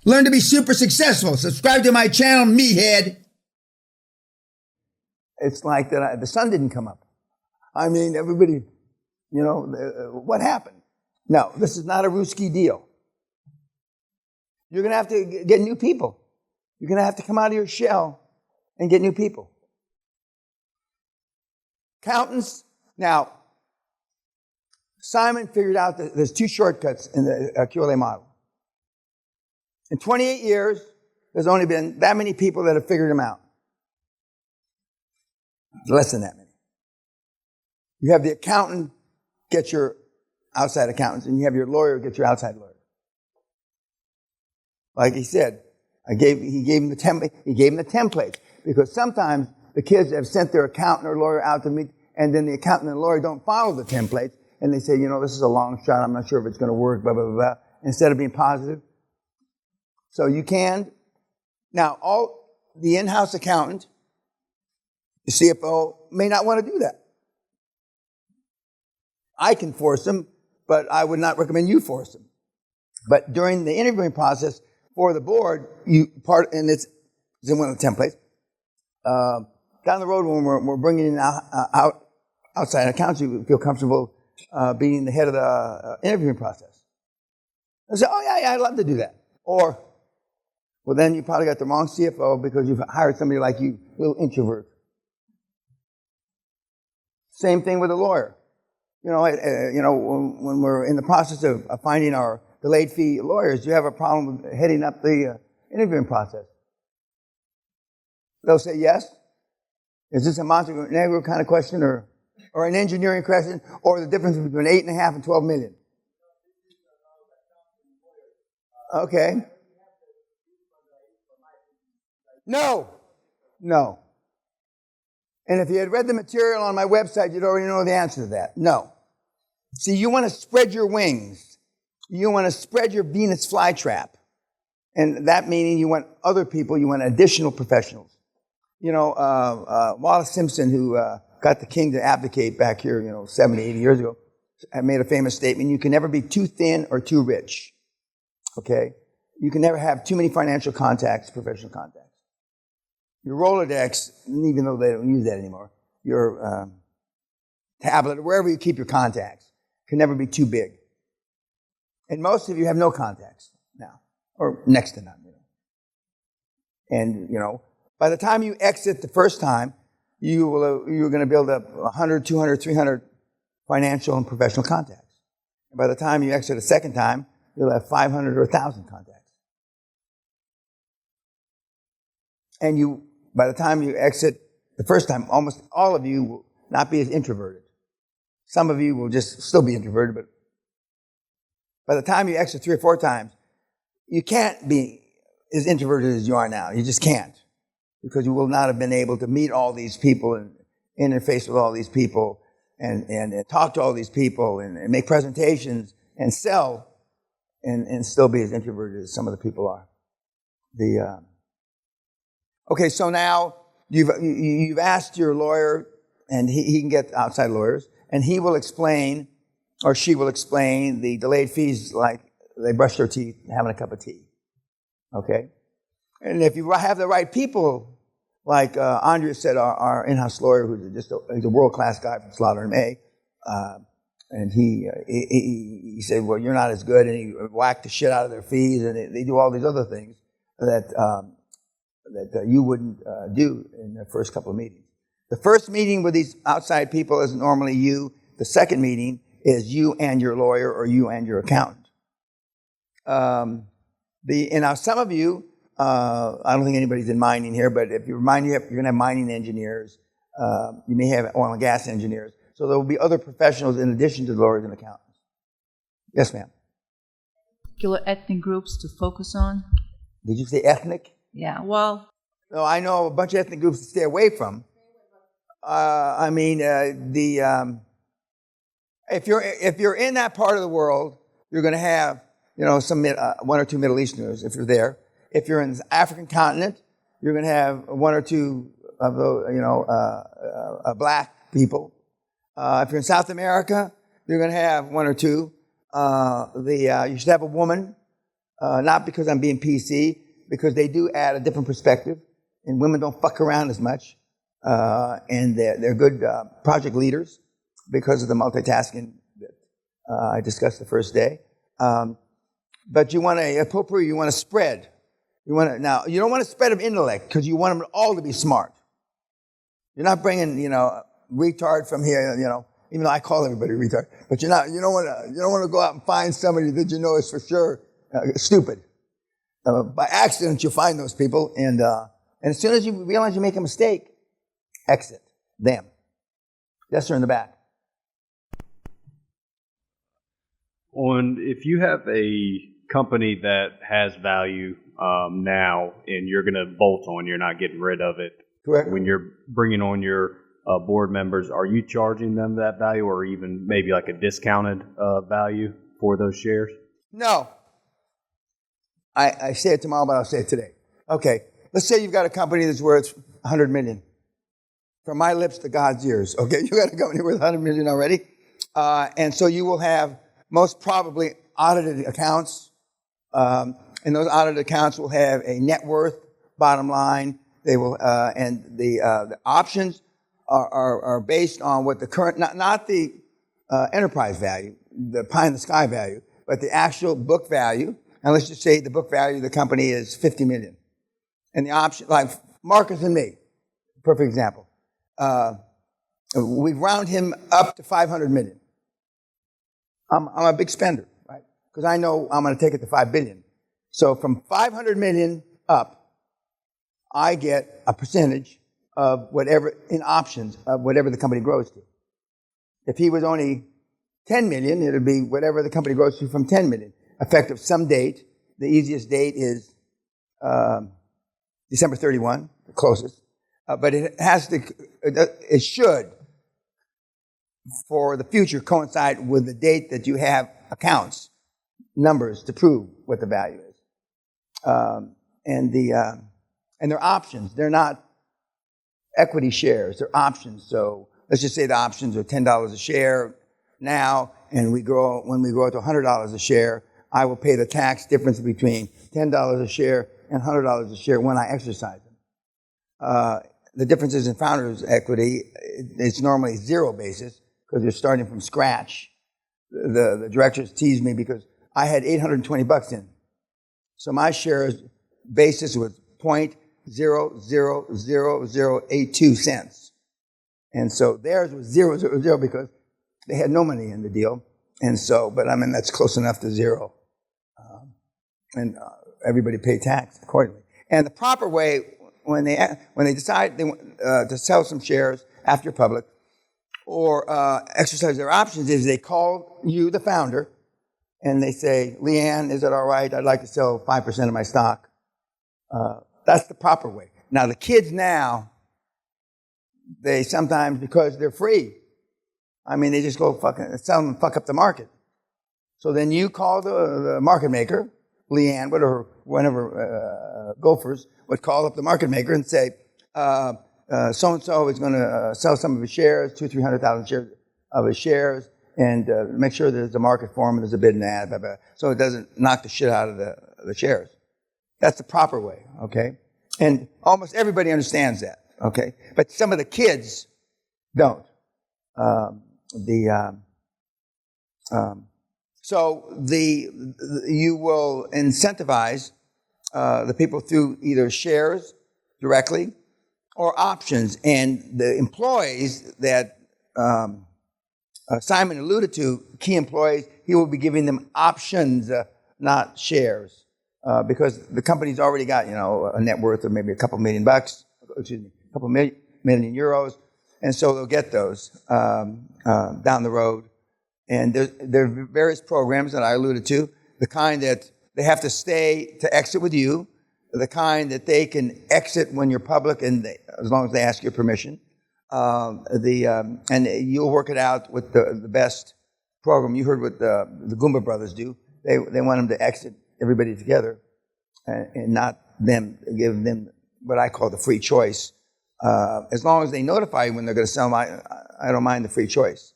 Learn to be super successful. Subscribe to my channel, Meathead. It's like that the sun didn't come up. I mean, everybody, what happened? No, this is not a Ruski deal. You're going to have to get new people. You're going to have to come out of your shell and get new people. Accountants, now, Simon figured out that there's two shortcuts in the QLA model. In 28 years, there's only been that many people that have figured them out. Less than that many. You have the accountant get your outside accountants, and you have your lawyer get your outside lawyer. Like he said, he gave him the template, because sometimes the kids have sent their accountant or lawyer out to meet, and then the accountant and lawyer don't follow the templates, and they say, this is a long shot, I'm not sure if it's going to work, blah, blah, blah, blah, instead of being positive. So you can. Now, the in-house accountant, the CFO, may not want to do that. I can force them, but I would not recommend you force them. But during the interviewing process for the board, and it's in one of the templates, down the road when we're bringing in outside accountants, you feel comfortable being the head of the interviewing process. I say, yeah, I'd love to do that. Or, well, then you probably got the wrong CFO because you've hired somebody like you, a little introvert. Same thing with a lawyer. When we're in the process of finding our delayed fee lawyers, you have a problem with heading up the interviewing process. They'll say yes. Is this a Montenegro kind of question, or an engineering question, or the difference between 8.5 and 12 million? Okay. No. And if you had read the material on my website, you'd already know the answer to that. No. See, you want to spread your wings. You want to spread your Venus flytrap. And that meaning you want other people, you want additional professionals. Wallace Simpson, who got the king to abdicate back here, 70, 80 years ago, made a famous statement: you can never be too thin or too rich. Okay? You can never have too many financial contacts, professional contacts. Your Rolodex, even though they don't use that anymore, your tablet, or wherever you keep your contacts, can never be too big. And most of you have no contacts now, or next to none. And, by the time you exit the first time, you're going to build up 100, 200, 300 financial and professional contacts. And by the time you exit a second time, you'll have 500 or 1,000 contacts. And by the time you exit the first time, almost all of you will not be as introverted. Some of you will just still be introverted, but by the time you exit 3 or 4 times, you can't be as introverted as you are now. You just can't, because you will not have been able to meet all these people and interface with all these people and talk to all these people and make presentations and sell and still be as introverted as some of the people are. Okay, so now you've asked your lawyer, and he can get outside lawyers, and he will explain, or she will explain, the delayed fees like they brush their teeth having a cup of tea. Okay? And if you have the right people, like Andrea said, our in-house lawyer, who's he's a world-class guy from Slaughter and May, and he said, well, you're not as good, and he whacked the shit out of their fees, and they do all these other things that you wouldn't do in the first couple of meetings. The first meeting with these outside people is normally you. The second meeting is you and your lawyer, or you and your accountant. And now some of you, I don't think anybody's in mining here, but if you're mining, you're going to have mining engineers. You may have oil and gas engineers. So there will be other professionals in addition to lawyers and accountants. Yes, ma'am. Particular ethnic groups to focus on? Did you say ethnic? Yeah, well... No, I know a bunch of ethnic groups to stay away from. If you're in that part of the world, you're going to have, some 1 or 2 Middle Easterners if you're there. If you're in the African continent, you're going to have 1 or 2 of the, black people. If you're in South America, you're going to have 1 or 2. You should have a woman. not because I'm being PC, because they do add a different perspective, and women don't fuck around as much, and they're good project leaders because of the multitasking that I discussed the first day. But you want you want to spread. You don't want a spread of intellect because you want them all to be smart. You're not bringing, retard from here, even though I call everybody retard, but you don't want to go out and find somebody that you know is for sure stupid. By accident, you'll find those people, and as soon as you realize you make a mistake, exit them. Yes, sir, in the back. If you have a company that has value now and you're going to bolt on, you're not getting rid of it. Correct. When you're bringing on your board members, are you charging them that value or even maybe like a discounted value for those shares? No. I say it tomorrow, but I'll say it today. Okay, let's say you've got a company that's worth $100 million. From my lips to God's ears. Okay, you got a company worth $100 million already. And so you will have most probably audited accounts. And those audited accounts will have a net worth, bottom line. They will, and the options are based on what the current, not the enterprise value, the pie in the sky value, but the actual book value. And let's just say the book value of the company is $50 million. And the option, like Marcus and me, perfect example. We round him up to $500 million. I'm a big spender, right? Because I know I'm going to take it to $5 billion. So from $500 million up, I get a percentage of whatever, in options, of whatever the company grows to. If he was only $10 million, it would be whatever the company grows to from $10 million. Effective some date. The easiest date is December 31, the closest. But it should, for the future, coincide with the date that you have accounts, numbers to prove what the value is. And they're options. They're not equity shares. They're options. So let's just say the options are $10 a share now, and when we grow to $100 a share, I will pay the tax difference between $10 a share and $100 a share when I exercise them. The differences in founders' equity, it's normally zero basis because you're starting from scratch. The directors tease me because I had $820 in. So my shares basis was 0.000082 cents. And so theirs was 0.00 because they had no money in the deal. And so, but I mean, that's close enough to zero. And everybody paid tax accordingly. And the proper way, when they decide they want to sell some shares after you're public or exercise their options, is they call you, the founder, and they say, Leanne, is it all right? I'd like to sell 5% of my stock. That's the proper way. Now, the kids now, they sometimes, because they're free, I mean, they just go fuck up the market. So then you call the market maker, Leanne, whatever, Gophers would call up the market maker and say, so-and-so is going to sell some of his shares, 200,000-300,000 shares of his shares, and make sure there's a market for him and there's a bid and ad, blah, blah, so it doesn't knock the shit out of the shares. That's the proper way, okay? And almost everybody understands that, okay? But some of the kids don't. So you will incentivize the people through either shares directly or options. And the employees that Simon alluded to, key employees, he will be giving them options, not shares, because the company's already got, a net worth of maybe a couple million bucks, a couple million euros, and so they'll get those down the road. And there are various programs that I alluded to, the kind that they have to stay to exit with you, the kind that they can exit when you're public, and as long as they ask your permission. And you'll work it out with the best program. You heard what the Goomba brothers do. They want them to exit everybody together and not them, give them what I call the free choice. As long as they notify you when they're going to sell, I don't mind the free choice.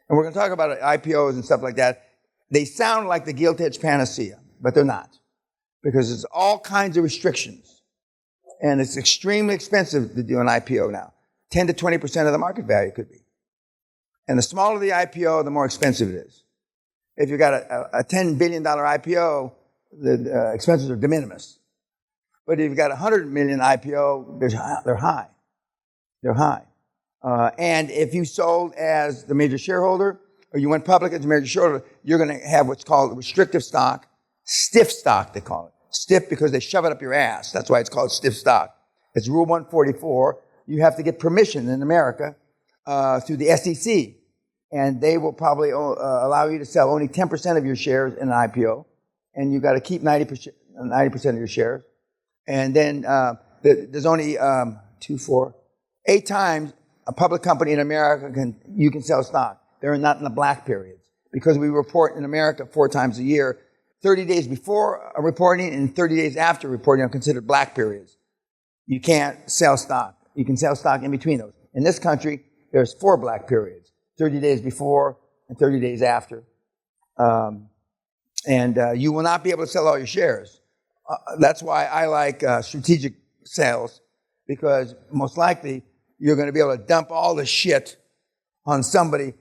And we're going to talk about IPOs and stuff like that. They sound like the gilt-edged panacea, but they're not. because there's all kinds of restrictions. And it's extremely expensive to do an IPO now. 10 to 20% of the market value could be. And the smaller the IPO, the more expensive it is. If you've got a $10 billion IPO, the expenses are de minimis. But if you've got a $100 million IPO, they're high. They're high. And if you sold as the major shareholder, or you went public as a major shareholder, you're going to have what's called restrictive stock, stiff stock, they call it. Stiff because they shove it up your ass. That's why it's called stiff stock. It's Rule 144. You have to get permission in America through the SEC. And they will probably allow you to sell only 10% of your shares in an IPO. And you've got to keep 90% of your shares. And then there's only 8 times a public company in America you can sell stock. They're not in the black periods. Because we report in America 4 times a year, 30 days before reporting and 30 days after reporting are considered black periods. You can't sell stock. You can sell stock in between those. In this country, there's 4 black periods, 30 days before and 30 days after. You will not be able to sell all your shares. That's why I like strategic sales, because most likely you're going to be able to dump all the shit on somebody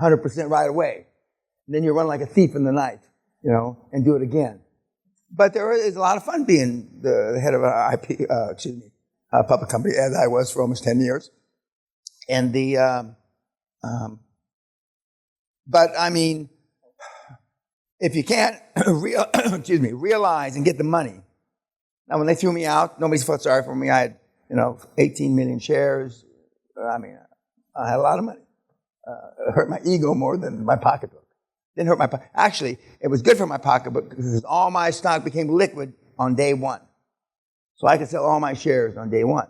100% right away. And then you run like a thief in the night, and do it again. But there is a lot of fun being the head of a public company, as I was for almost 10 years. And but I mean, if you can't realize and get the money. Now, when they threw me out, nobody felt sorry for me. I had, 18 million shares. I mean, I had a lot of money. It hurt my ego more than my pocketbook. Didn't hurt my pocket. Actually, it was good for my pocketbook because all my stock became liquid on day one. So I could sell all my shares on day one.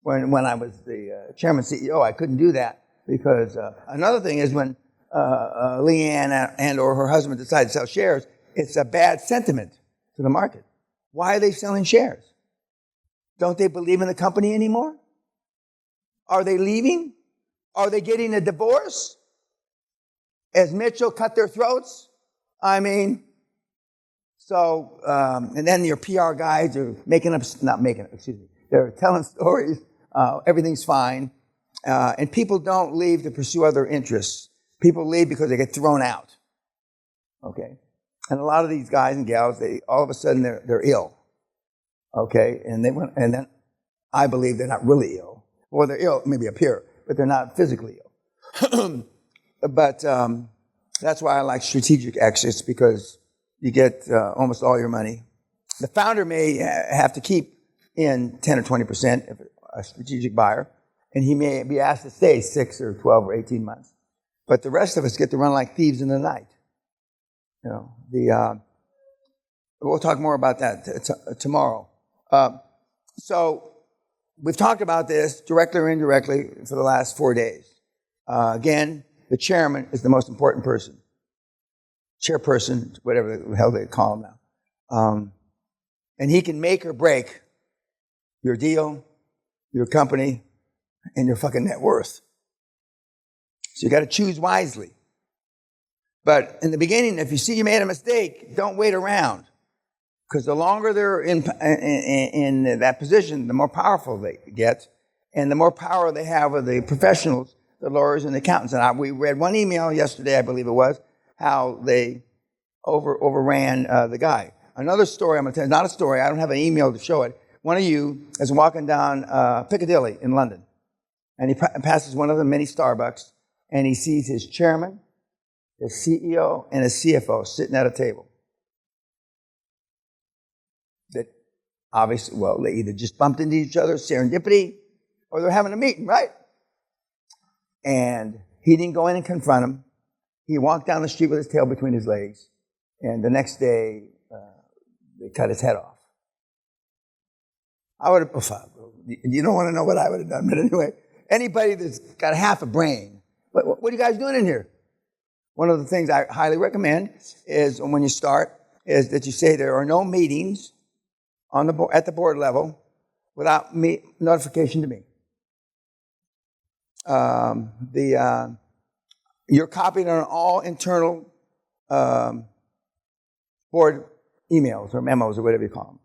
When I was the chairman CEO, I couldn't do that because another thing is when Leanne and or her husband decide to sell shares, it's a bad sentiment to the market. Why are they selling shares? Don't they believe in the company anymore? Are they leaving? Are they getting a divorce? As Mitchell cut their throats? I mean, so, and then your PR guys are they're telling stories, everything's fine, and people don't leave to pursue other interests. People leave because they get thrown out, okay? And a lot of these guys and gals, all of a sudden they're ill, okay? And then I believe they're not really ill. Well, they're ill, maybe up here, but they're not physically ill. But that's why I like strategic exits, because you get almost all your money. The founder may have to keep in 10 or 20% if a strategic buyer, and he may be asked to stay 6 or 12 or 18 months. But the rest of us get to run like thieves in the night. We'll talk more about that tomorrow. So we've talked about this directly or indirectly for the last 4 days. Again, the chairman is the most important person. Chairperson, whatever the hell they call him now. And he can make or break your deal, your company, and your fucking net worth. So you got to choose wisely. But in the beginning, if you see you made a mistake, don't wait around. Because the longer they're in that position, the more powerful they get. And the more power they have with the professionals, the lawyers and the accountants. And we read one email yesterday, I believe it was, how they overran the guy. Another story I'm going to tell you, not a story, I don't have an email to show it. One of you is walking down Piccadilly in London, and he passes one of the many Starbucks, and he sees his chairman, his CEO, and his CFO sitting at a table. That obviously, well, they either just bumped into each other, serendipity, or they're having a meeting, right? And he didn't go in and confront him. He walked down the street with his tail between his legs, and the next day, they cut his head off. I would have, you don't want to know what I would have done, but anyway, anybody that's got half a brain, what are you guys doing in here? One of the things I highly recommend is when you start, is that you say there are no meetings at the board level without notification to me. You're copied on all internal board emails or memos or whatever you call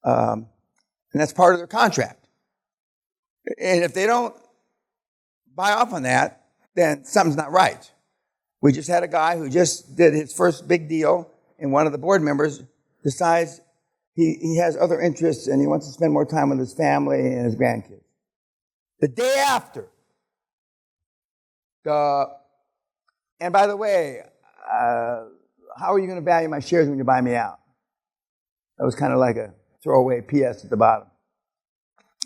them. And that's part of their contract. And if they don't buy off on that, then something's not right. We just had a guy who just did his first big deal, and one of the board members decides he has other interests and he wants to spend more time with his family and his grandkids. The day after, and by the way, how are you going to value my shares when you buy me out? That was kind of like a throwaway PS at the bottom.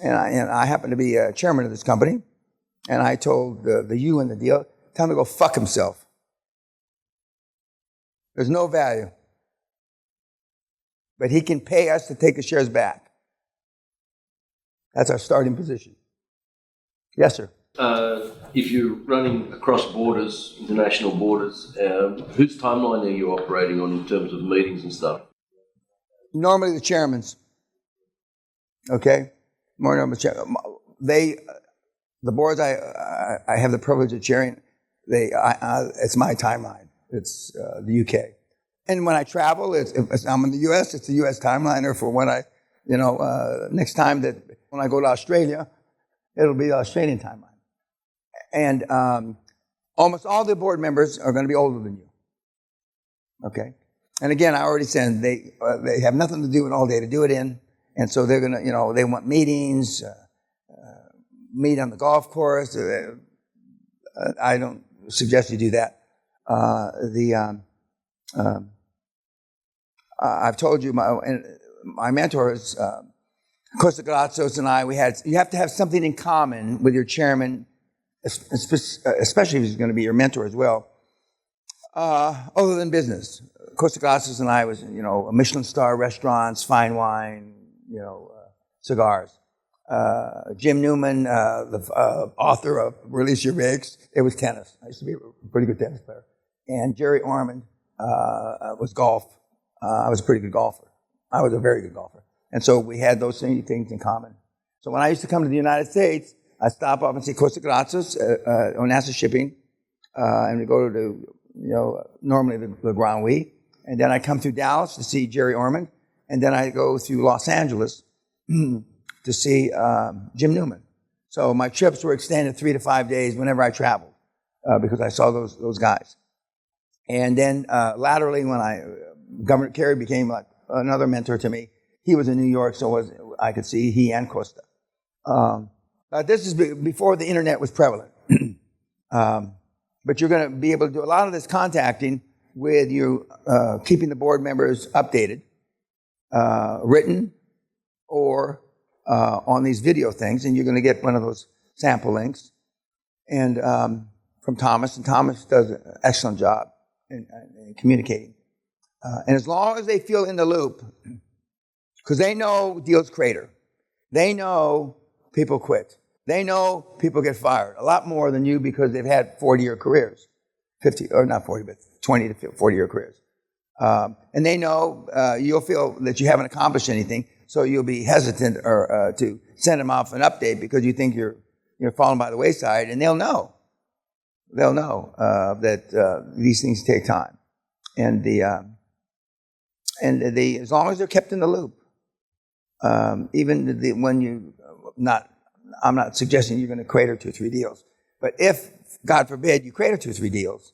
And I happen to be chairman of this company, and I told the you in the deal, tell him to go fuck himself. There's no value. But he can pay us to take the shares back. That's our starting position. Yes, sir. If you're running across borders, international borders, whose timeline are you operating on in terms of meetings and stuff? Normally the chairman's. Okay? More normally the boards I have the privilege of chairing, it's my timeline. It's the UK. And when I travel, if I'm in the US, it's the US timeline. Or for when next time that when I go to Australia, it'll be the Australian timeline. And almost all the board members are going to be older than you. Okay? And again, I already said they have nothing to do with all day to do it in. And so they're going to, they want meetings, meet on the golf course. I don't suggest you do that. I've told you, my mentors, Costa Galatzos and I, you have to have something in common with your chairman, especially if he's going to be your mentor as well, other than business. Costa Galatzos and I was, Michelin star restaurants, fine wine, cigars. Jim Newman, the author of Release Your Rigs, it was tennis. I used to be a pretty good tennis player. And Jerry Ormond was golf. I was a pretty good golfer. I was a very good golfer. And so we had those same things in common. So when I used to come to the United States, I'd stop off and see Costa Galatzos, Onassa Shipping, and we go to, normally the Grand Wee. And then I come through Dallas to see Jerry Ormond. And then I go through Los Angeles to see Jim Newman. So my trips were extended 3 to 5 days whenever I traveled because I saw those guys. And then laterally, when Governor Kerry became like another mentor to me, he was in New York, so I could see he and Costa. This is before the internet was prevalent. But you're going to be able to do a lot of this contacting with you, keeping the board members updated, written, or on these video things, and you're going to get one of those sample links. And from Thomas, and Thomas does an excellent job in communicating. And as long as they feel in the loop, because they know deals crater, they know people quit, they know people get fired a lot more than you because they've had 40-year careers, 50 or not 40, but 20 to 40-year careers, and they know you'll feel that you haven't accomplished anything, so you'll be hesitant or to send them off an update because you think you're falling by the wayside, and they'll know that these things take time, and as long as they're kept in the loop, even when I'm not suggesting you're going to crater 2 or 3 deals, but if, God forbid, you crater 2 or 3 deals,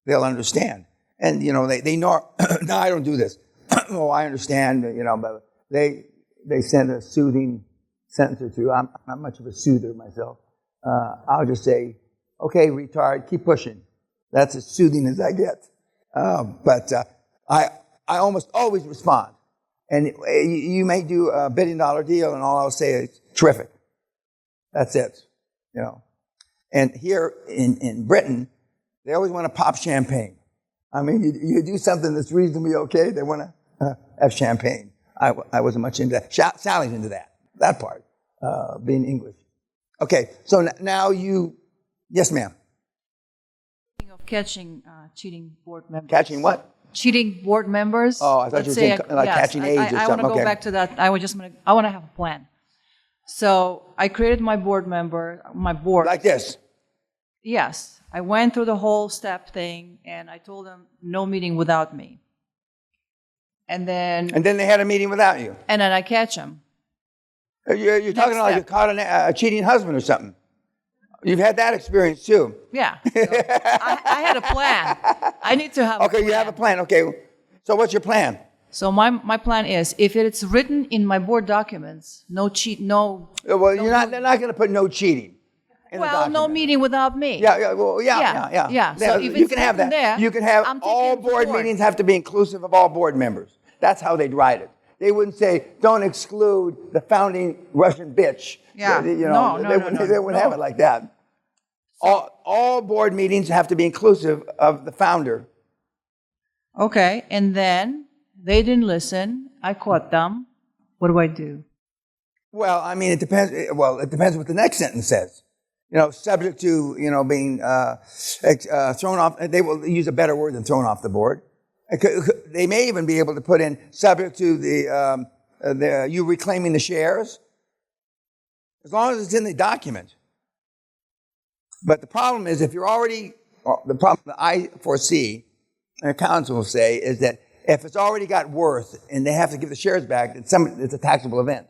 they'll understand. And, they know, no, I don't do this. Oh, I understand, but they send a soothing sentence or two. I'm not much of a soother myself. I'll just say, okay, retard, keep pushing. That's as soothing as I get. But I almost always respond. And you may do a $1 billion deal, and all I'll say is, terrific. That's it. And here in Britain, they always want to pop champagne. I mean, you do something that's reasonably okay, they want to have champagne. I wasn't much into that. Sally's into that part, being English. Okay, so now yes, ma'am. Speaking of catching cheating board members. Catching what? Cheating board members. Oh, I thought you were saying catching AIDS or something. I want to go Okay. back to that. I want to have a plan. So I created my board. Like this. Yes. I went through the whole step thing, and I told them no meeting without me. And then they had a meeting without you. and then I catch them. You're talking like you step. caught a cheating husband or something. You've had that experience too. Yeah. So I had a plan. I need to have a Okay, plan. you have a plan. Okay, so what's your plan? So my plan is, if it's written in my board documents, no cheat, no. Well, they're not going to put no cheating in the Well, document. no meeting without me. Yeah. So if you it's can have written that. there, You can have I'm taking all it to board board. meetings have to be inclusive of all board members. That's how they'd write it. They wouldn't say, don't exclude the founding Russian bitch. Yeah. You know, No, they wouldn't have it like that. All board meetings have to be inclusive of the founder. Okay, and then they didn't listen. I caught them. What do I do? Well, I mean, it depends. Well, it depends what the next sentence says. You know, subject to, being thrown off. They will use a better word than thrown off the board. They may even be able to put in subject to you reclaiming the shares, as long as it's in the document. But the problem is, if you're already, the problem that I foresee, and accountants will say, is that if it's already got worth and they have to give the shares back, it's a taxable event.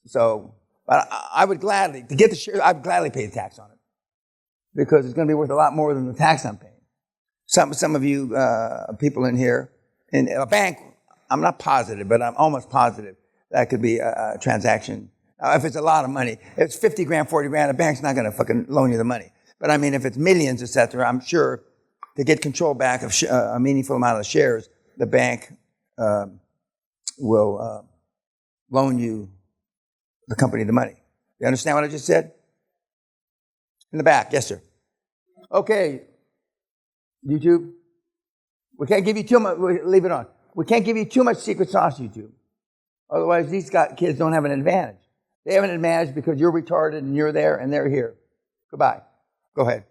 So, but I would gladly, to get the shares, I'd gladly pay the tax on it, because it's going to be worth a lot more than the tax I'm paying. Some of you people in here, in a bank, I'm not positive, but I'm almost positive that could be a transaction. If it's a lot of money, if it's 50 grand, 40 grand, a bank's not going to fucking loan you the money. But I mean, if it's millions, et cetera, I'm sure to get control back of a meaningful amount of shares, the bank will loan you, the company, the money. You understand what I just said? In the back, yes, sir. Okay, YouTube. We can't give you too much. Leave it on. We can't give you too much secret sauce, YouTube. Otherwise, these kids don't have an advantage. They have an advantage because you're retarded and you're there and they're here. Goodbye. Go ahead.